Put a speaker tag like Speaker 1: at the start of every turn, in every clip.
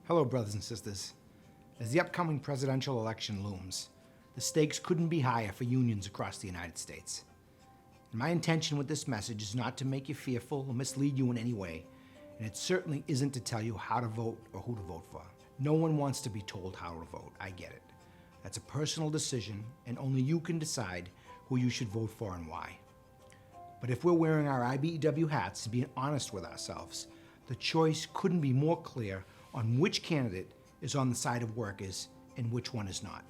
Speaker 1: Hello, brothers and sisters. As the upcoming presidential election looms, the stakes couldn't be higher for unions across the United States. And my intention with this message is not to make you fearful or mislead you in any way, and it certainly isn't to tell you how to vote or who to vote for. No one wants to be told how to vote, I get it. That's a personal decision, and only you can decide who you should vote for and why. But if we're wearing our IBEW hats and being honest with ourselves, the choice couldn't be more clear on which candidate is on the side of workers and which one is not.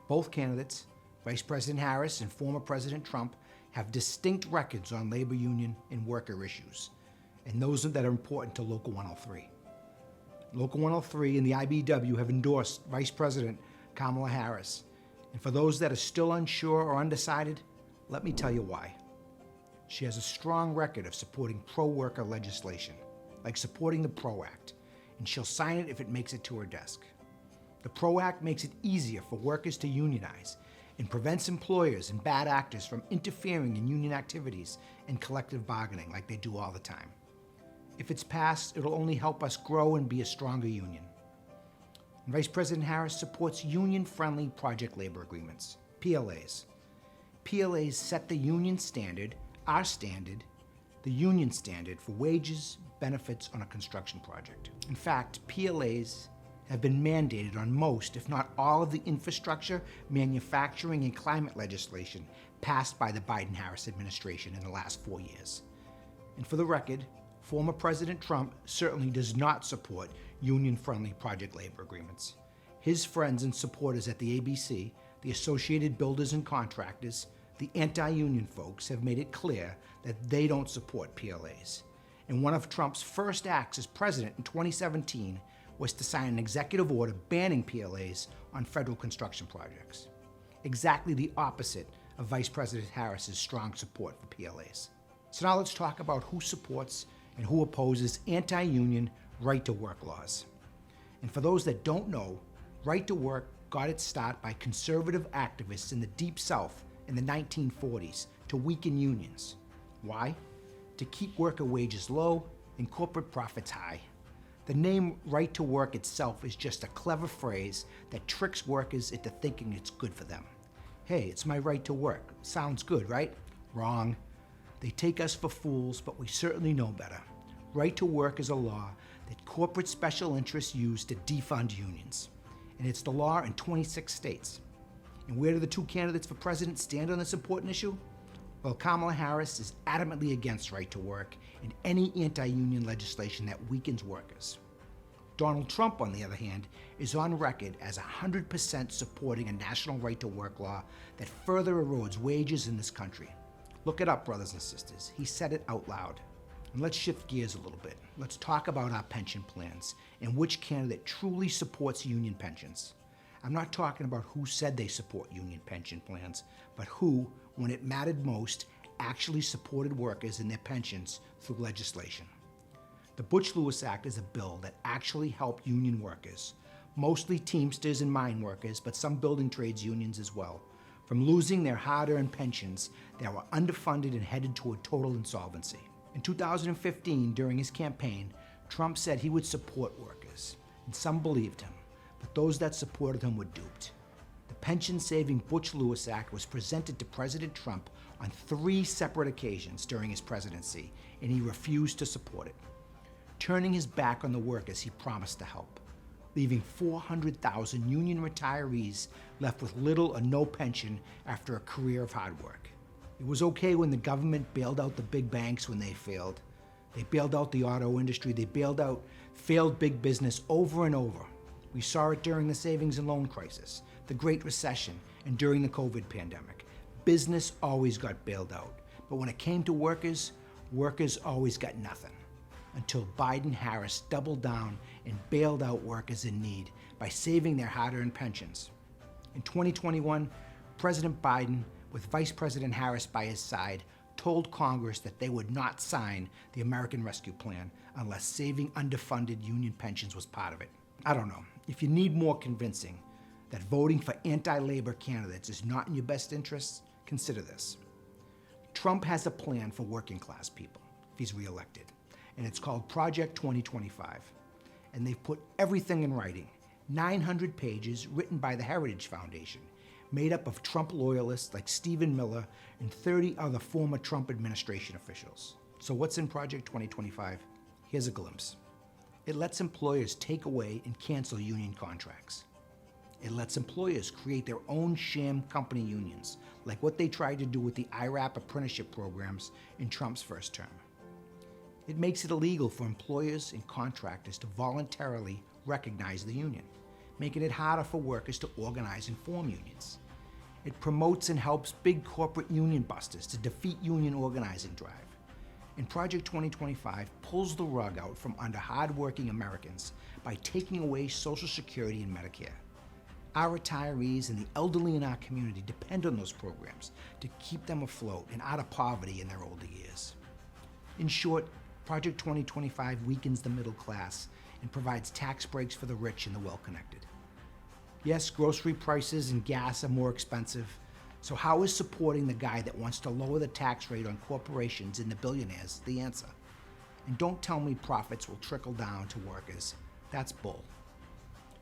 Speaker 1: Both candidates, Vice President Harris and former President Trump, have distinct records on labor union and worker issues, and those that are important to Local 103. Local 103 and the IBEW have endorsed Vice President Kamala Harris, and for those that are still unsure or undecided, let me tell you why. She has a strong record of supporting pro-worker legislation, like supporting the PRO Act, and she'll sign it if it makes it to her desk. The PRO Act makes it easier for workers to unionize and prevents employers and bad actors from interfering in union activities and collective bargaining like they do all the time. If it's passed, it'll only help us grow and be a stronger union. And Vice President Harris supports union-friendly project labor agreements, PLAs. PLAs set the union standard, our standard, the union standard for wages, benefits on a construction project. In fact, PLAs have been mandated on most, if not all, of the infrastructure, manufacturing, and climate legislation passed by the Biden-Harris administration in the last 4 years. And for the record, former President Trump certainly does not support union-friendly project labor agreements. His friends and supporters at the ABC, the Associated Builders and Contractors, the anti-union folks have made it clear that they don't support PLAs. And one of Trump's first acts as president in 2017 was to sign an executive order banning PLAs on federal construction projects. Exactly the opposite of Vice President Harris's strong support for PLAs. So now let's talk about who supports and who opposes anti-union right-to-work laws. And for those that don't know, right-to-work got its start by conservative activists in the Deep South in the 1940s to weaken unions. Why? To keep worker wages low and corporate profits high. The name right to work itself is just a clever phrase that tricks workers into thinking it's good for them. Hey, it's my right to work. Sounds good, right? Wrong. They take us for fools, but we certainly know better. Right to work is a law that corporate special interests use to defund unions. And it's the law in 26 states. And where do the two candidates for president stand on this important issue? Well, Kamala Harris is adamantly against right to work and any anti-union legislation that weakens workers. Donald Trump, on the other hand, is on record as 100% supporting a national right to work law that further erodes wages in this country. Look it up, brothers and sisters. He said it out loud. And let's shift gears a little bit. Let's talk about our pension plans and which candidate truly supports union pensions. I'm not talking about who said they support union pension plans, but who, when it mattered most, actually supported workers and their pensions through legislation. The Butch-Lewis Act is a bill that actually helped union workers, mostly Teamsters and mine workers, but some building trades unions as well, from losing their hard-earned pensions that were underfunded and headed toward total insolvency. In 2015, during his campaign, Trump said he would support workers, and some believed him, but those that supported him were duped. The pension-saving Butch-Lewis Act was presented to President Trump on 3 separate occasions during his presidency, and he refused to support it, turning his back on the workers he promised to help, leaving 400,000 union retirees left with little or no pension after a career of hard work. It was okay when the government bailed out the big banks when they failed. They bailed out the auto industry. They bailed out failed big business over and over. We saw it during the savings and loan crisis, the Great Recession, and during the COVID pandemic. Business always got bailed out. But when it came to workers, workers always got nothing. Until Biden-Harris doubled down and bailed out workers in need by saving their hard-earned pensions. In 2021, President Biden, with Vice President Harris by his side, told Congress that they would not sign the American Rescue Plan unless saving underfunded union pensions was part of it. I don't know. If you need more convincing that voting for anti-labor candidates is not in your best interests, consider this. Trump has a plan for working class people if he's reelected, and it's called Project 2025. and they've put everything in writing. 900 pages written by the Heritage Foundation, made up of Trump loyalists like Stephen Miller and 30 other former Trump administration officials. So what's in Project 2025? Here's a glimpse. It lets employers take away and cancel union contracts. It lets employers create their own sham company unions, like what they tried to do with the IRAP apprenticeship programs in Trump's first term. It makes it illegal for employers and contractors to voluntarily recognize the union, making it harder for workers to organize and form unions. It promotes and helps big corporate union busters to defeat union organizing drive. And Project 2025 pulls the rug out from under hardworking Americans by taking away Social Security and Medicare. Our retirees and the elderly in our community depend on those programs to keep them afloat and out of poverty in their older years. In short, Project 2025 weakens the middle class and provides tax breaks for the rich and the well-connected. Yes, grocery prices and gas are more expensive, so how is supporting the guy that wants to lower the tax rate on corporations and the billionaires the answer? And don't tell me profits will trickle down to workers. That's bull.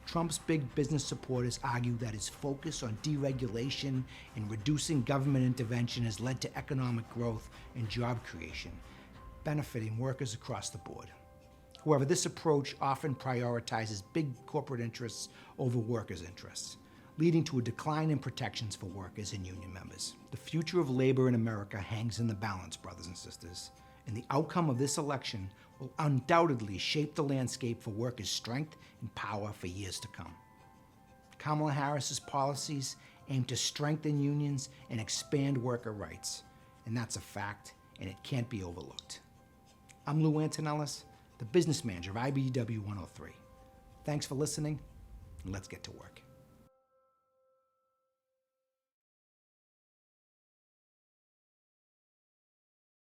Speaker 1: Trump's big business supporters argue that his focus on deregulation and reducing government intervention has led to economic growth and job creation, benefiting workers across the board. However, this approach often prioritizes big corporate interests over workers' interests, leading to a decline in protections for workers and union members. The future of labor in America hangs in the balance, brothers and sisters, and the outcome of this election will undoubtedly shape the landscape for workers' strength and power for years to come. Kamala Harris's policies aim to strengthen unions and expand worker rights, and that's a fact, and it can't be overlooked. I'm Lou Antonellis, the business manager of IBEW 103. Thanks for listening, and let's get to work.